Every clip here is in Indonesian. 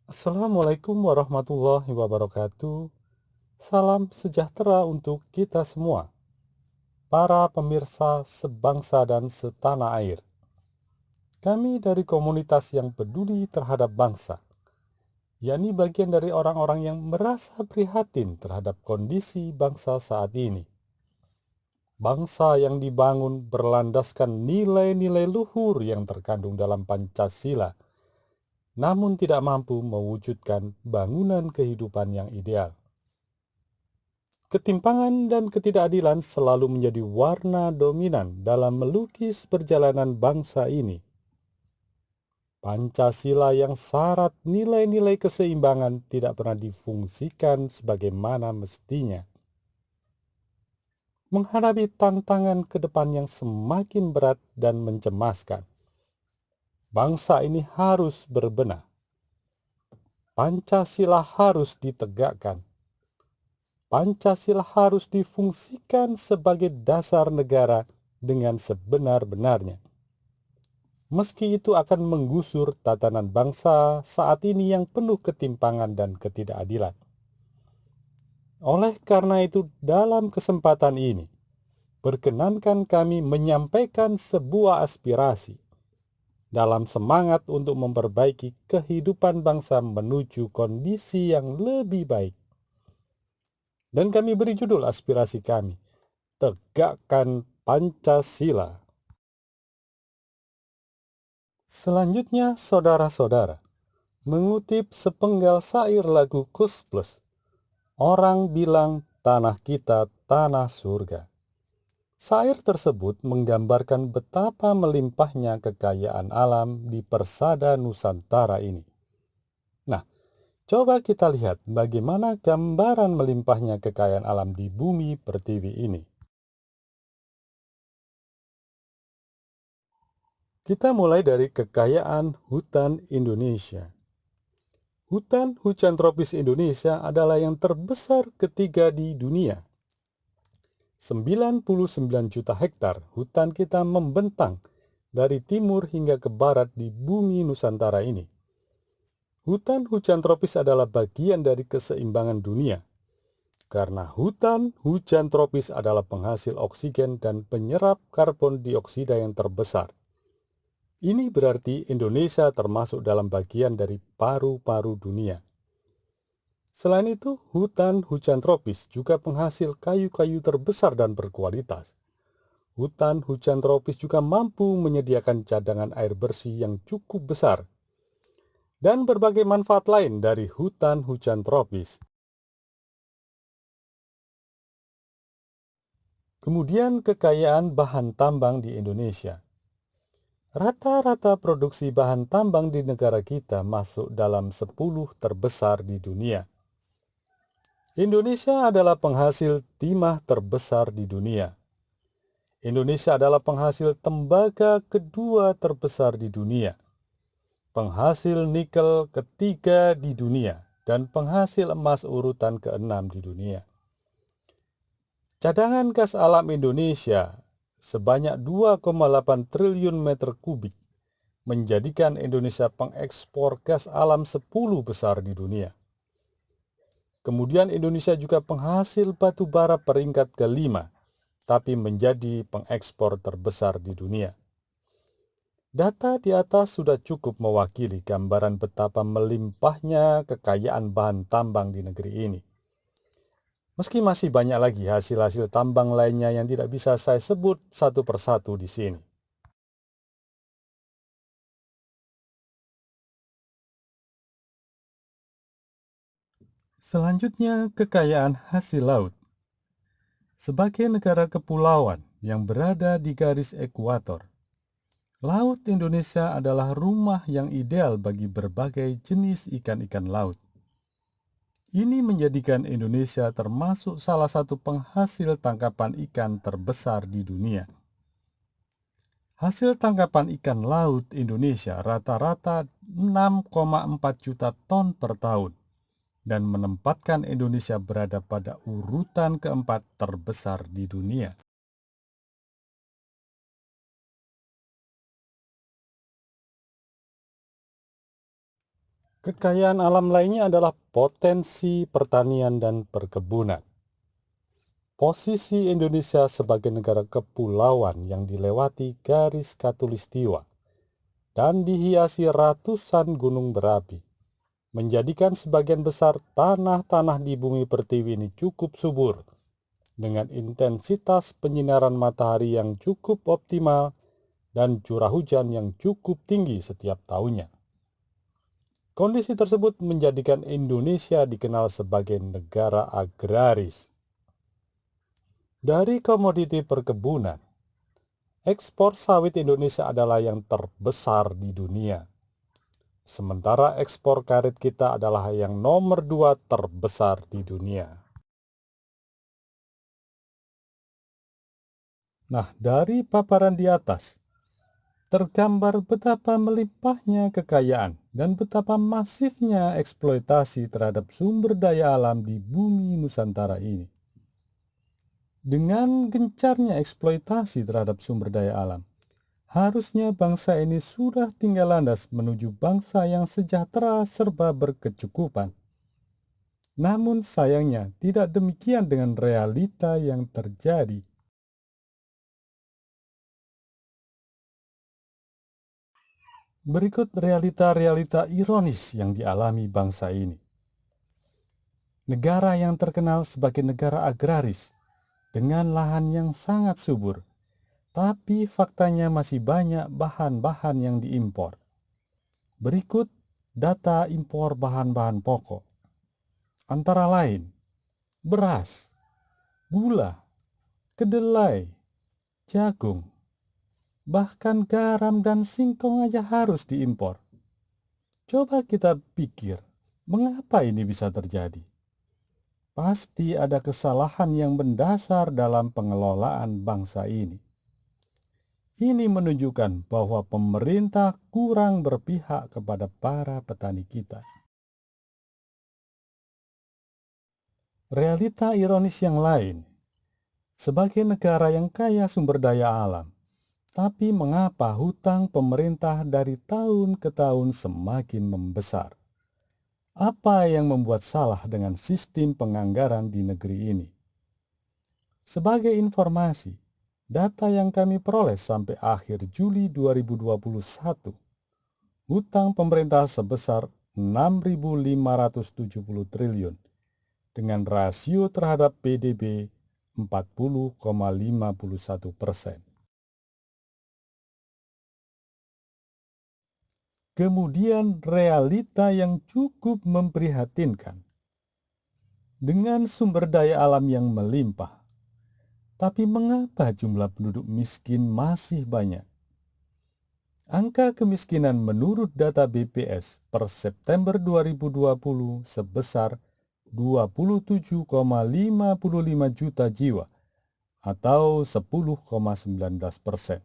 Assalamualaikum warahmatullahi wabarakatuh. Salam sejahtera untuk kita semua, para pemirsa sebangsa dan setanah air. Kami dari komunitas yang peduli terhadap bangsa, yakni bagian dari orang-orang yang merasa prihatin terhadap kondisi bangsa saat ini. Bangsa yang dibangun berlandaskan nilai-nilai luhur yang terkandung dalam Pancasila, namun tidak mampu mewujudkan bangunan kehidupan yang ideal. Ketimpangan dan ketidakadilan selalu menjadi warna dominan dalam melukis perjalanan bangsa ini. Pancasila yang syarat nilai-nilai keseimbangan tidak pernah difungsikan sebagaimana mestinya. Menghadapi tantangan ke depan yang semakin berat dan mencemaskan, bangsa ini harus berbenah. Pancasila harus ditegakkan. Pancasila harus difungsikan sebagai dasar negara dengan sebenar-benarnya. Meski itu akan menggusur tatanan bangsa saat ini yang penuh ketimpangan dan ketidakadilan. Oleh karena itu, dalam kesempatan ini, perkenankan kami menyampaikan sebuah aspirasi dalam semangat untuk memperbaiki kehidupan bangsa menuju kondisi yang lebih baik. Dan kami beri judul aspirasi kami, Tegakkan Pancasila. Selanjutnya, saudara-saudara, mengutip sepenggal syair lagu Kus Plus, orang bilang tanah kita tanah surga. Syair tersebut menggambarkan betapa melimpahnya kekayaan alam di persada Nusantara ini. Nah, coba kita lihat bagaimana gambaran melimpahnya kekayaan alam di bumi pertiwi ini. Kita mulai dari kekayaan hutan Indonesia. Hutan hujan tropis Indonesia adalah yang terbesar ketiga di dunia. 99 juta hektar hutan kita membentang dari timur hingga ke barat di bumi Nusantara ini. Hutan hujan tropis adalah bagian dari keseimbangan dunia, karena hutan hujan tropis adalah penghasil oksigen dan penyerap karbon dioksida yang terbesar. Ini berarti Indonesia termasuk dalam bagian dari paru-paru dunia. Selain itu, hutan hujan tropis juga penghasil kayu-kayu terbesar dan berkualitas. Hutan hujan tropis juga mampu menyediakan cadangan air bersih yang cukup besar dan berbagai manfaat lain dari hutan hujan tropis. Kemudian kekayaan bahan tambang di Indonesia. Rata-rata produksi bahan tambang di negara kita masuk dalam 10 terbesar di dunia. Indonesia adalah penghasil timah terbesar di dunia. Indonesia adalah penghasil tembaga kedua terbesar di dunia, penghasil nikel ketiga di dunia, dan penghasil emas urutan keenam di dunia. Cadangan gas alam Indonesia sebanyak 2,8 triliun meter kubik menjadikan Indonesia pengekspor gas alam 10 besar di dunia. Kemudian Indonesia juga penghasil batu bara peringkat kelima, tapi menjadi pengekspor terbesar di dunia. Data di atas sudah cukup mewakili gambaran betapa melimpahnya kekayaan bahan tambang di negeri ini. Meski masih banyak lagi hasil-hasil tambang lainnya yang tidak bisa saya sebut satu persatu di sini. Selanjutnya, kekayaan hasil laut. Sebagai negara kepulauan yang berada di garis ekuator, Laut Indonesia adalah rumah yang ideal bagi berbagai jenis ikan-ikan laut. Ini menjadikan Indonesia termasuk salah satu penghasil tangkapan ikan terbesar di dunia. Hasil tangkapan ikan laut Indonesia rata-rata 6,4 juta ton per tahun dan menempatkan Indonesia berada pada urutan keempat terbesar di dunia. Kekayaan alam lainnya adalah potensi pertanian dan perkebunan. Posisi Indonesia sebagai negara kepulauan yang dilewati garis khatulistiwa dan dihiasi ratusan gunung berapi, menjadikan sebagian besar tanah-tanah di bumi pertiwi ini cukup subur, dengan intensitas penyinaran matahari yang cukup optimal dan curah hujan yang cukup tinggi setiap tahunnya. Kondisi tersebut menjadikan Indonesia dikenal sebagai negara agraris. Dari komoditi perkebunan, ekspor sawit Indonesia adalah yang terbesar di dunia. Sementara ekspor karet kita adalah yang nomor 2 terbesar di dunia. Nah, dari paparan di atas, tergambar betapa melimpahnya kekayaan dan betapa masifnya eksploitasi terhadap sumber daya alam di bumi Nusantara ini. Dengan gencarnya eksploitasi terhadap sumber daya alam, harusnya bangsa ini sudah tinggal landas menuju bangsa yang sejahtera serba berkecukupan. Namun sayangnya tidak demikian dengan realita yang terjadi. Berikut realita-realita ironis yang dialami bangsa ini. Negara yang terkenal sebagai negara agraris, dengan lahan yang sangat subur, tapi faktanya masih banyak bahan-bahan yang diimpor. Berikut data impor bahan-bahan pokok, antara lain beras, gula, kedelai, jagung, bahkan garam dan singkong aja harus diimpor. Coba kita pikir, mengapa ini bisa terjadi? Pasti ada kesalahan yang mendasar dalam pengelolaan bangsa ini. Ini menunjukkan bahwa pemerintah kurang berpihak kepada para petani kita. Realita ironis yang lain, sebagai negara yang kaya sumber daya alam, tapi mengapa hutang pemerintah dari tahun ke tahun semakin membesar? Apa yang membuat salah dengan sistem penganggaran di negeri ini? Sebagai informasi, data yang kami peroleh sampai akhir Juli 2021, hutang pemerintah sebesar 6.570 triliun dengan rasio terhadap PDB 40,51%. Kemudian realita yang cukup memprihatinkan. Dengan sumber daya alam yang melimpah, tapi mengapa jumlah penduduk miskin masih banyak? Angka kemiskinan menurut data BPS per September 2020 sebesar 27,55 juta jiwa atau 10,19%.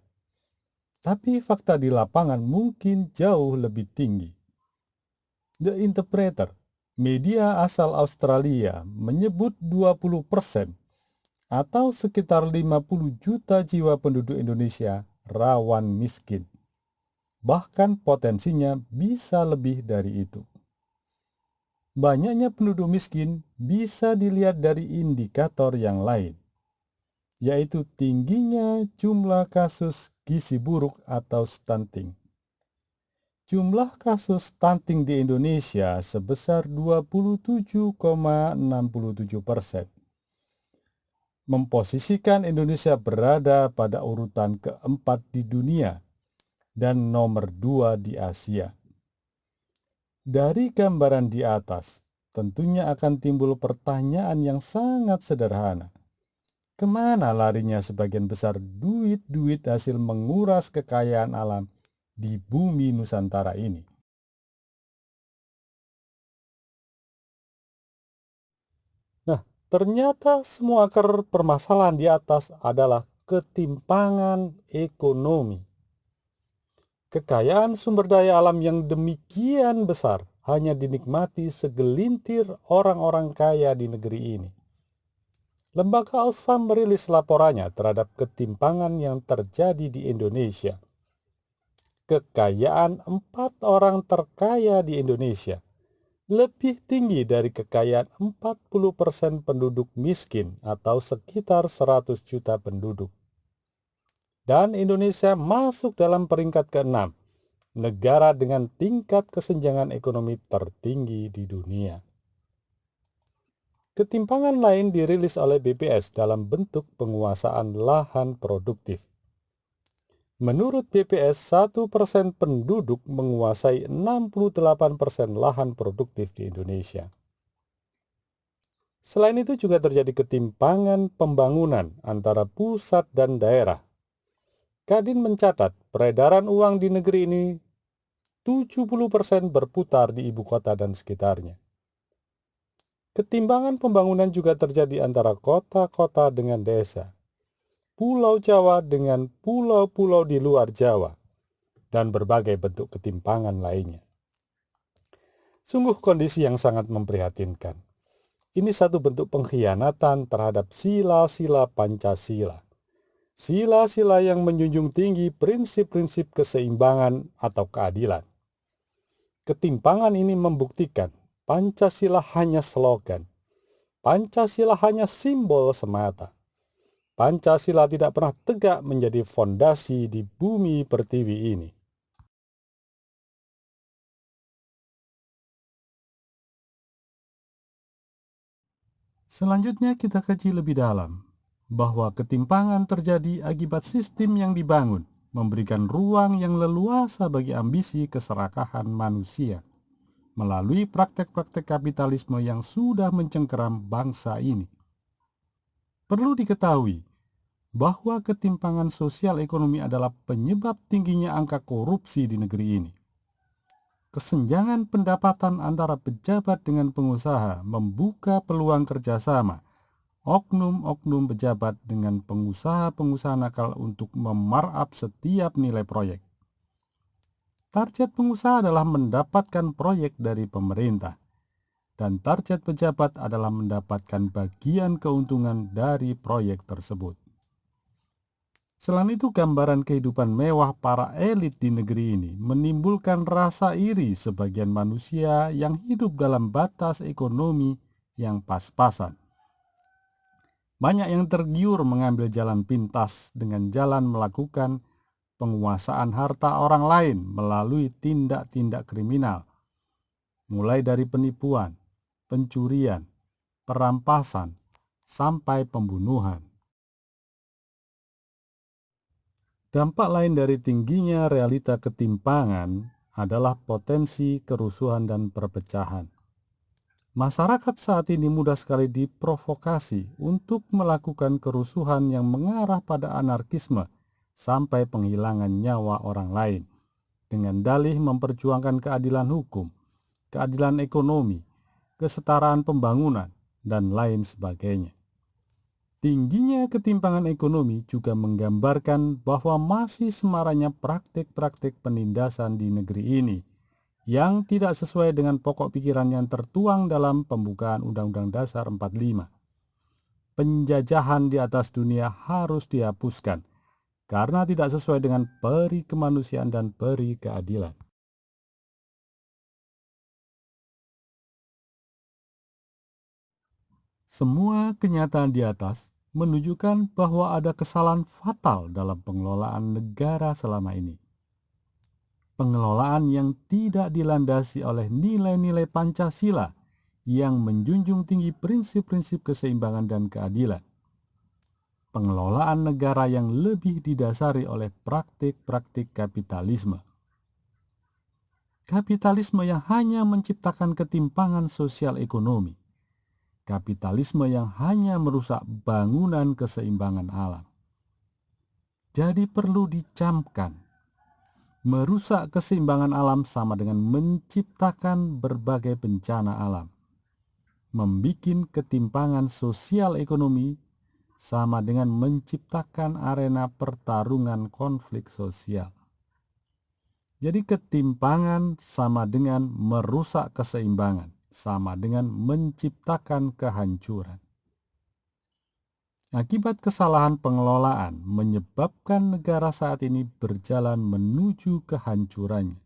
Tapi fakta di lapangan mungkin jauh lebih tinggi. The Interpreter, media asal Australia, menyebut 20% atau sekitar 50 juta jiwa penduduk Indonesia rawan miskin. Bahkan potensinya bisa lebih dari itu. Banyaknya penduduk miskin bisa dilihat dari indikator yang lain, yaitu tingginya jumlah kasus gizi buruk atau stunting. Jumlah kasus stunting di Indonesia sebesar 27,67%, memposisikan Indonesia berada pada urutan keempat di dunia dan nomor 2 di Asia. Dari gambaran di atas, tentunya akan timbul pertanyaan yang sangat sederhana. Kemana larinya sebagian besar duit-duit hasil menguras kekayaan alam di bumi Nusantara ini? Nah, ternyata semua akar permasalahan di atas adalah ketimpangan ekonomi. Kekayaan sumber daya alam yang demikian besar hanya dinikmati segelintir orang-orang kaya di negeri ini. Lembaga Oxfam merilis laporannya terhadap ketimpangan yang terjadi di Indonesia. Kekayaan 4 orang terkaya di Indonesia lebih tinggi dari kekayaan 40% penduduk miskin atau sekitar 100 juta penduduk. Dan Indonesia masuk dalam peringkat ke-6, negara dengan tingkat kesenjangan ekonomi tertinggi di dunia. Ketimpangan lain dirilis oleh BPS dalam bentuk penguasaan lahan produktif. Menurut BPS, 1% penduduk menguasai 68% lahan produktif di Indonesia. Selain itu juga terjadi ketimpangan pembangunan antara pusat dan daerah. Kadin mencatat peredaran uang di negeri ini 70% berputar di ibu kota dan sekitarnya. Ketimpangan pembangunan juga terjadi antara kota-kota dengan desa, Pulau Jawa dengan pulau-pulau di luar Jawa, dan berbagai bentuk ketimpangan lainnya. Sungguh kondisi yang sangat memprihatinkan. Ini satu bentuk pengkhianatan terhadap sila-sila Pancasila. Sila-sila yang menjunjung tinggi prinsip-prinsip keseimbangan atau keadilan. Ketimpangan ini membuktikan Pancasila hanya slogan. Pancasila hanya simbol semata. Pancasila tidak pernah tegak menjadi fondasi di bumi pertiwi ini. Selanjutnya kita kaji lebih dalam bahwa ketimpangan terjadi akibat sistem yang dibangun memberikan ruang yang leluasa bagi ambisi keserakahan manusia melalui praktek-praktek kapitalisme yang sudah mencengkeram bangsa ini. Perlu diketahui bahwa ketimpangan sosial ekonomi adalah penyebab tingginya angka korupsi di negeri ini. Kesenjangan pendapatan antara pejabat dengan pengusaha membuka peluang kerjasama oknum-oknum pejabat dengan pengusaha-pengusaha nakal untuk memarkup setiap nilai proyek. Target pengusaha adalah mendapatkan proyek dari pemerintah, dan target pejabat adalah mendapatkan bagian keuntungan dari proyek tersebut. Selain itu, gambaran kehidupan mewah para elit di negeri ini menimbulkan rasa iri sebagian manusia yang hidup dalam batas ekonomi yang pas-pasan. Banyak yang tergiur mengambil jalan pintas dengan jalan melakukan penguasaan harta orang lain melalui tindak-tindak kriminal, mulai dari penipuan, pencurian, perampasan, sampai pembunuhan. Dampak lain dari tingginya realita ketimpangan adalah potensi kerusuhan dan perpecahan. Masyarakat saat ini mudah sekali diprovokasi untuk melakukan kerusuhan yang mengarah pada anarkisme sampai penghilangan nyawa orang lain, dengan dalih memperjuangkan keadilan hukum, keadilan ekonomi, kesetaraan pembangunan, dan lain sebagainya. Tingginya ketimpangan ekonomi juga menggambarkan bahwa masih semaraknya praktik-praktik penindasan di negeri ini yang tidak sesuai dengan pokok pikiran yang tertuang dalam pembukaan Undang-Undang Dasar 45. Penjajahan di atas dunia harus dihapuskan karena tidak sesuai dengan peri kemanusiaan dan peri keadilan. Semua kenyataan di atas menunjukkan bahwa ada kesalahan fatal dalam pengelolaan negara selama ini. Pengelolaan yang tidak dilandasi oleh nilai-nilai Pancasila yang menjunjung tinggi prinsip-prinsip keseimbangan dan keadilan. Pengelolaan negara yang lebih didasari oleh praktik-praktik kapitalisme. Kapitalisme yang hanya menciptakan ketimpangan sosial ekonomi. Kapitalisme yang hanya merusak bangunan keseimbangan alam. Jadi perlu dicamkan, merusak keseimbangan alam sama dengan menciptakan berbagai bencana alam. Membikin ketimpangan sosial ekonomi sama dengan menciptakan arena pertarungan konflik sosial. Jadi ketimpangan sama dengan merusak keseimbangan, sama dengan menciptakan kehancuran. Akibat kesalahan pengelolaan menyebabkan negara saat ini berjalan menuju kehancurannya.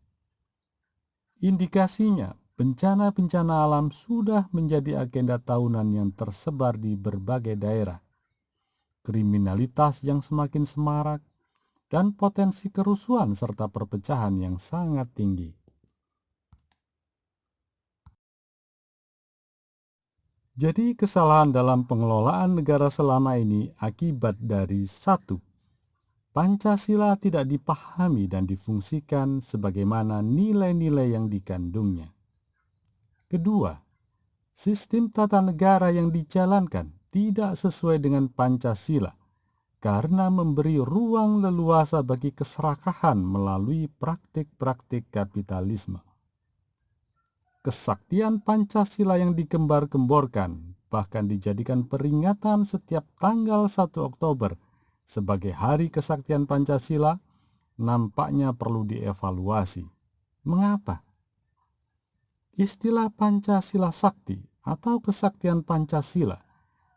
Indikasinya, Bencana-bencana alam sudah menjadi agenda tahunan yang tersebar di berbagai daerah. Kriminalitas yang semakin semarak dan potensi kerusuhan serta perpecahan yang sangat tinggi. Jadi kesalahan dalam pengelolaan negara selama ini akibat dari satu, Pancasila tidak dipahami dan difungsikan sebagaimana nilai-nilai yang dikandungnya. Kedua, sistem tata negara yang dijalankan tidak sesuai dengan Pancasila karena memberi ruang leluasa bagi keserakahan melalui praktik-praktik kapitalisme. Kesaktian Pancasila yang digembar-gemborkan bahkan dijadikan peringatan setiap tanggal 1 Oktober sebagai Hari Kesaktian Pancasila nampaknya perlu dievaluasi. Mengapa? Istilah Pancasila Sakti atau kesaktian Pancasila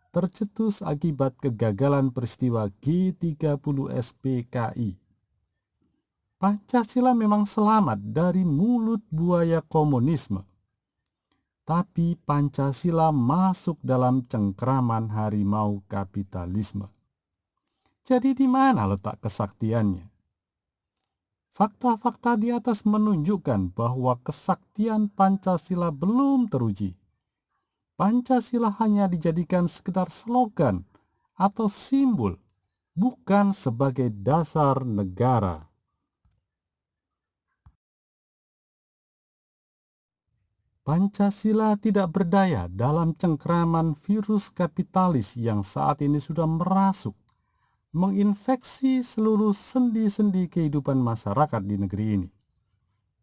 tercetus akibat kegagalan peristiwa G30 SPKI. Pancasila memang selamat dari mulut buaya komunisme, tapi Pancasila masuk dalam cengkraman harimau kapitalisme. Jadi di mana letak kesaktiannya? Fakta-fakta di atas menunjukkan bahwa kesaktian Pancasila belum teruji. Pancasila hanya dijadikan sekedar slogan atau simbol, bukan sebagai dasar negara. Pancasila tidak berdaya dalam cengkraman virus kapitalis yang saat ini sudah merasuk, menginfeksi seluruh sendi-sendi kehidupan masyarakat di negeri ini.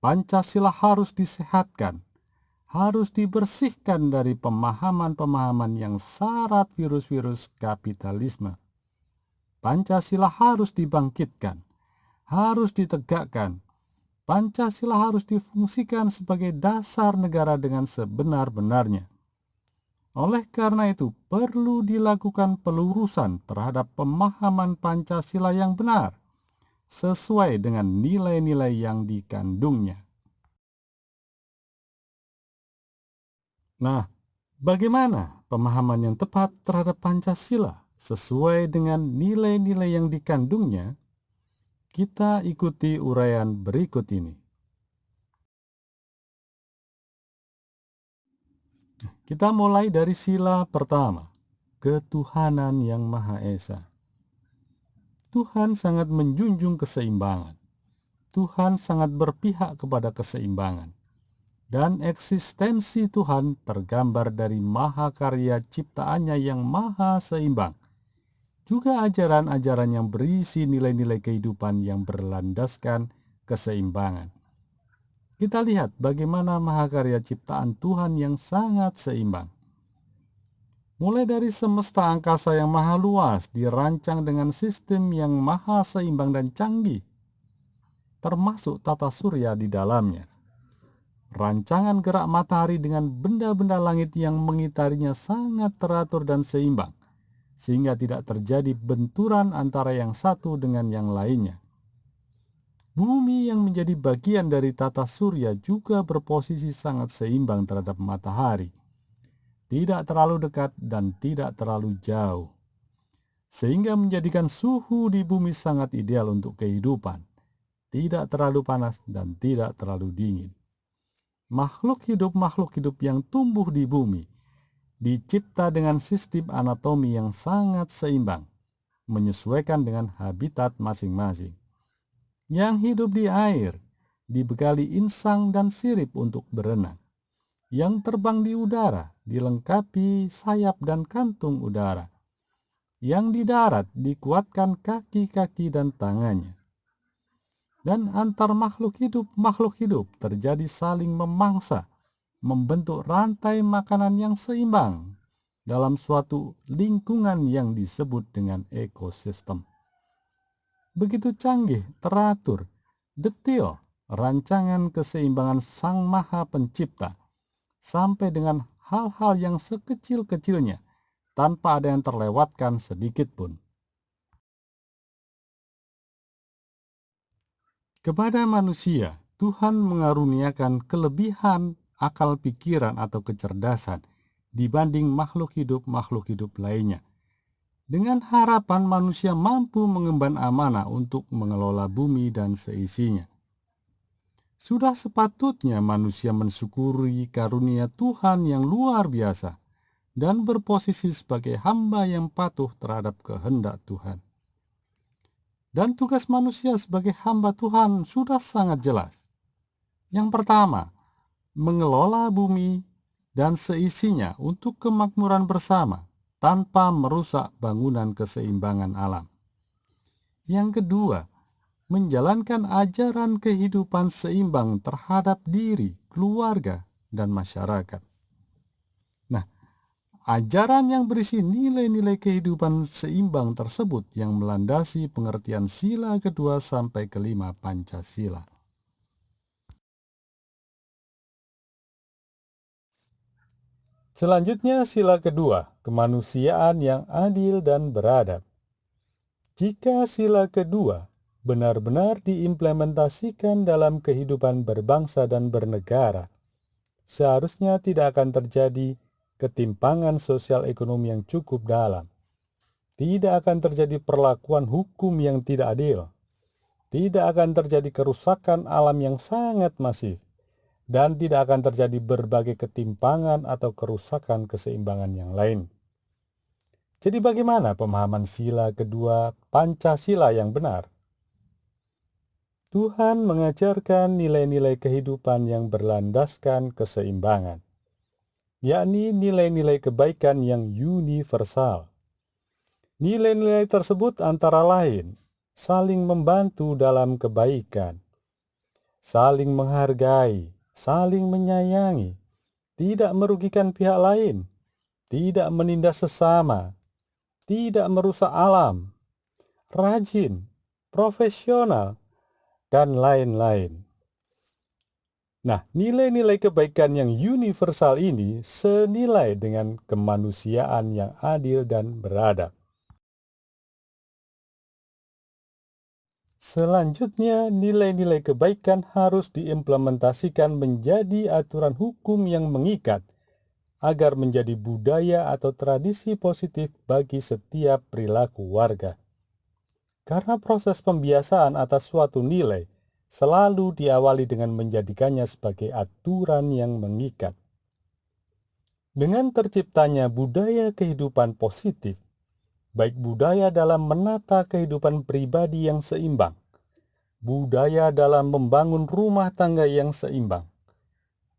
Pancasila harus disehatkan, harus dibersihkan dari pemahaman-pemahaman yang syarat virus-virus kapitalisme. Pancasila harus dibangkitkan, harus ditegakkan. Pancasila harus difungsikan sebagai dasar negara dengan sebenar-benarnya. Oleh karena itu, perlu dilakukan pelurusan terhadap pemahaman Pancasila yang benar, sesuai dengan nilai-nilai yang dikandungnya. Nah, bagaimana pemahaman yang tepat terhadap Pancasila sesuai dengan nilai-nilai yang dikandungnya? Kita ikuti uraian berikut ini. Kita mulai dari sila pertama, ketuhanan yang Maha Esa. Tuhan sangat menjunjung keseimbangan. Tuhan sangat berpihak kepada keseimbangan. Dan eksistensi Tuhan tergambar dari mahakarya ciptaannya yang maha seimbang. Juga ajaran-ajaran yang berisi nilai-nilai kehidupan yang berlandaskan keseimbangan. Kita lihat bagaimana mahakarya ciptaan Tuhan yang sangat seimbang. Mulai dari semesta angkasa yang maha luas dirancang dengan sistem yang maha seimbang dan canggih, termasuk tata surya di dalamnya. Rancangan gerak matahari dengan benda-benda langit yang mengitarinya sangat teratur dan seimbang, sehingga tidak terjadi benturan antara yang satu dengan yang lainnya. Bumi yang menjadi bagian dari tata surya juga berposisi sangat seimbang terhadap matahari. Tidak terlalu dekat dan tidak terlalu jauh. Sehingga menjadikan suhu di bumi sangat ideal untuk kehidupan. Tidak terlalu panas dan tidak terlalu dingin. Makhluk hidup yang tumbuh di bumi dicipta dengan sistem anatomi yang sangat seimbang, menyesuaikan dengan habitat masing-masing. Yang hidup di air dibekali insang dan sirip untuk berenang. Yang terbang di udara dilengkapi sayap dan kantung udara. Yang di darat dikuatkan kaki-kaki dan tangannya. Dan antar makhluk hidup terjadi saling memangsa, membentuk rantai makanan yang seimbang dalam suatu lingkungan yang disebut dengan ekosistem. Begitu canggih, teratur, detail rancangan keseimbangan Sang Maha Pencipta, sampai dengan hal-hal yang sekecil-kecilnya, tanpa ada yang terlewatkan sedikit pun. Kepada manusia, Tuhan mengaruniakan kelebihan akal pikiran atau kecerdasan dibanding makhluk hidup lainnya. Dengan harapan manusia mampu mengemban amanah untuk mengelola bumi dan seisinya. Sudah sepatutnya manusia mensyukuri karunia Tuhan yang luar biasa dan berposisi sebagai hamba yang patuh terhadap kehendak Tuhan. Dan tugas manusia sebagai hamba Tuhan sudah sangat jelas. Yang pertama, mengelola bumi dan seisinya untuk kemakmuran bersama tanpa merusak bangunan keseimbangan alam. Yang kedua, menjalankan ajaran kehidupan seimbang terhadap diri, keluarga, dan masyarakat. Nah, ajaran yang berisi nilai-nilai kehidupan seimbang tersebut yang melandasi pengertian sila kedua sampai kelima Pancasila. Selanjutnya sila kedua, kemanusiaan yang adil dan beradab. Jika sila kedua benar-benar diimplementasikan dalam kehidupan berbangsa dan bernegara, seharusnya tidak akan terjadi ketimpangan sosial ekonomi yang cukup dalam. Tidak akan terjadi perlakuan hukum yang tidak adil. Tidak akan terjadi kerusakan alam yang sangat masif. Dan tidak akan terjadi berbagai ketimpangan atau kerusakan keseimbangan yang lain. Jadi bagaimana pemahaman sila kedua Pancasila yang benar? Tuhan mengajarkan nilai-nilai kehidupan yang berlandaskan keseimbangan, yakni nilai-nilai kebaikan yang universal. Nilai-nilai tersebut antara lain saling membantu dalam kebaikan, saling menghargai, saling menyayangi, tidak merugikan pihak lain, tidak menindas sesama, tidak merusak alam, rajin, profesional, dan lain-lain. Nah, nilai-nilai kebaikan yang universal ini senilai dengan kemanusiaan yang adil dan beradab. Selanjutnya, nilai-nilai kebaikan harus diimplementasikan menjadi aturan hukum yang mengikat, agar menjadi budaya atau tradisi positif bagi setiap perilaku warga. Karena proses pembiasaan atas suatu nilai selalu diawali dengan menjadikannya sebagai aturan yang mengikat. Dengan terciptanya budaya kehidupan positif, baik budaya dalam menata kehidupan pribadi yang seimbang, budaya dalam membangun rumah tangga yang seimbang,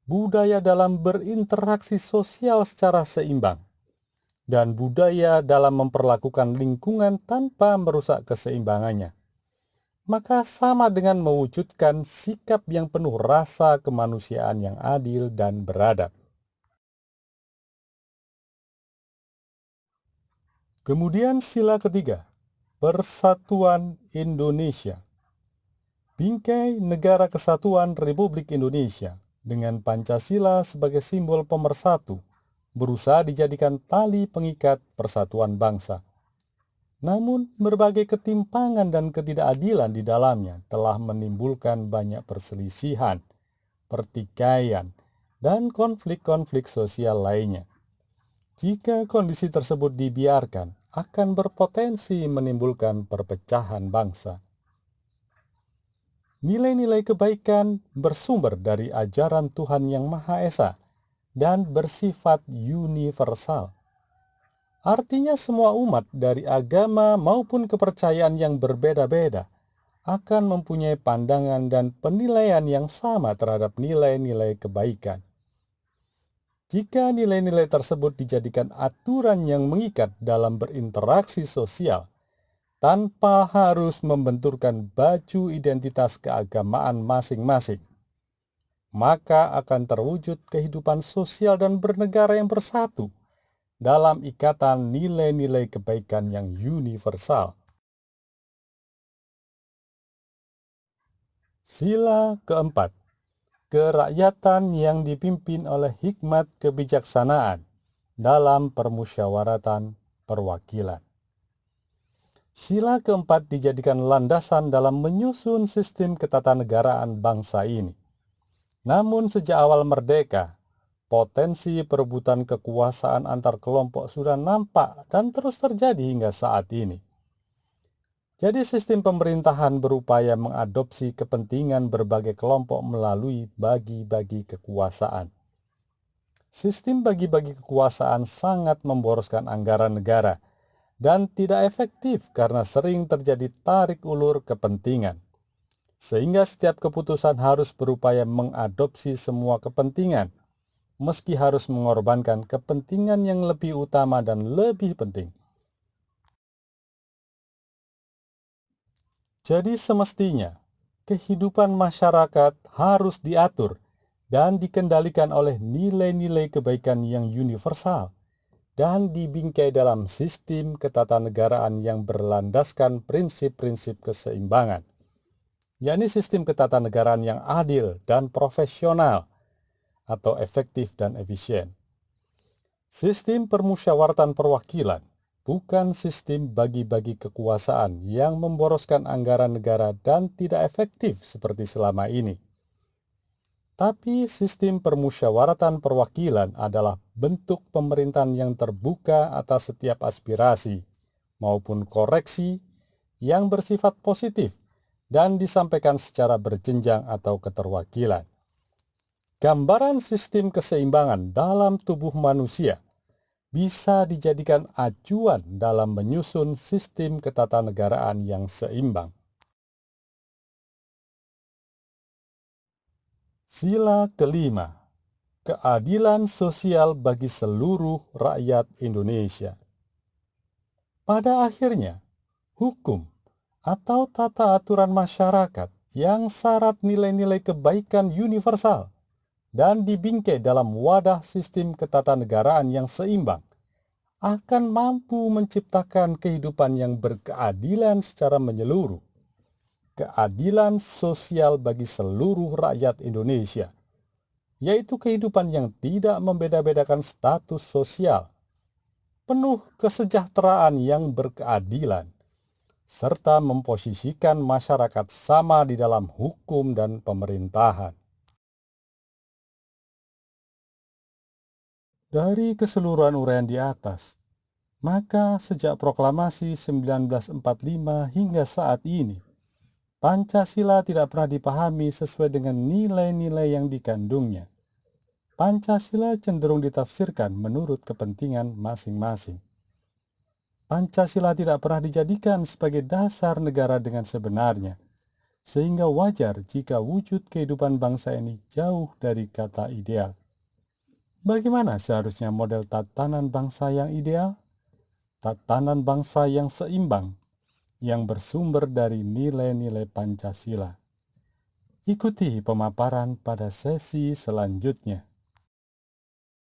budaya dalam berinteraksi sosial secara seimbang, dan budaya dalam memperlakukan lingkungan tanpa merusak keseimbangannya, maka sama dengan mewujudkan sikap yang penuh rasa kemanusiaan yang adil dan beradab. Kemudian sila ketiga, Persatuan Indonesia. Bingkai Negara Kesatuan Republik Indonesia dengan Pancasila sebagai simbol pemersatu berusaha dijadikan tali pengikat persatuan bangsa. Namun, berbagai ketimpangan dan ketidakadilan di dalamnya telah menimbulkan banyak perselisihan, pertikaian, dan konflik-konflik sosial lainnya. Jika kondisi tersebut dibiarkan, akan berpotensi menimbulkan perpecahan bangsa. Nilai-nilai kebaikan bersumber dari ajaran Tuhan yang Maha Esa dan bersifat universal. Artinya semua umat dari agama maupun kepercayaan yang berbeda-beda akan mempunyai pandangan dan penilaian yang sama terhadap nilai-nilai kebaikan. Jika nilai-nilai tersebut dijadikan aturan yang mengikat dalam berinteraksi sosial, tanpa harus membenturkan baju identitas keagamaan masing-masing, maka akan terwujud kehidupan sosial dan bernegara yang bersatu dalam ikatan nilai-nilai kebaikan yang universal. Sila keempat, kerakyatan yang dipimpin oleh hikmat kebijaksanaan dalam permusyawaratan perwakilan. Sila keempat dijadikan landasan dalam menyusun sistem ketatanegaraan bangsa ini. Namun sejak awal merdeka, potensi perebutan kekuasaan antar kelompok sudah nampak dan terus terjadi hingga saat ini. Jadi sistem pemerintahan berupaya mengadopsi kepentingan berbagai kelompok melalui bagi-bagi kekuasaan. Sistem bagi-bagi kekuasaan sangat memboroskan anggaran negara dan tidak efektif karena sering terjadi tarik ulur kepentingan. Sehingga setiap keputusan harus berupaya mengadopsi semua kepentingan, meski harus mengorbankan kepentingan yang lebih utama dan lebih penting. Jadi semestinya, kehidupan masyarakat harus diatur dan dikendalikan oleh nilai-nilai kebaikan yang universal dan dibingkai dalam sistem ketatanegaraan yang berlandaskan prinsip-prinsip keseimbangan, yakni sistem ketatanegaraan yang adil dan profesional atau efektif dan efisien. Sistem permusyawaratan perwakilan bukan sistem bagi-bagi kekuasaan yang memboroskan anggaran negara dan tidak efektif seperti selama ini. Tapi sistem permusyawaratan perwakilan adalah bentuk pemerintahan yang terbuka atas setiap aspirasi maupun koreksi yang bersifat positif dan disampaikan secara berjenjang atau keterwakilan. Gambaran sistem keseimbangan dalam tubuh manusia bisa dijadikan acuan dalam menyusun sistem ketatanegaraan yang seimbang. Sila kelima, keadilan sosial bagi seluruh rakyat Indonesia. Pada akhirnya, hukum atau tata aturan masyarakat yang syarat nilai-nilai kebaikan universal dan dibingkai dalam wadah sistem ketatanegaraan yang seimbang akan mampu menciptakan kehidupan yang berkeadilan secara menyeluruh, keadilan sosial bagi seluruh rakyat Indonesia, yaitu kehidupan yang tidak membeda-bedakan status sosial, penuh kesejahteraan yang berkeadilan, serta memposisikan masyarakat sama di dalam hukum dan pemerintahan. Dari keseluruhan uraian di atas, maka sejak proklamasi 1945 hingga saat ini, Pancasila tidak pernah dipahami sesuai dengan nilai-nilai yang dikandungnya. Pancasila cenderung ditafsirkan menurut kepentingan masing-masing. Pancasila tidak pernah dijadikan sebagai dasar negara dengan sebenarnya, sehingga wajar jika wujud kehidupan bangsa ini jauh dari kata ideal. Bagaimana seharusnya model tatanan bangsa yang ideal? Tatanan bangsa yang seimbang, yang bersumber dari nilai-nilai Pancasila. Ikuti pemaparan pada sesi selanjutnya.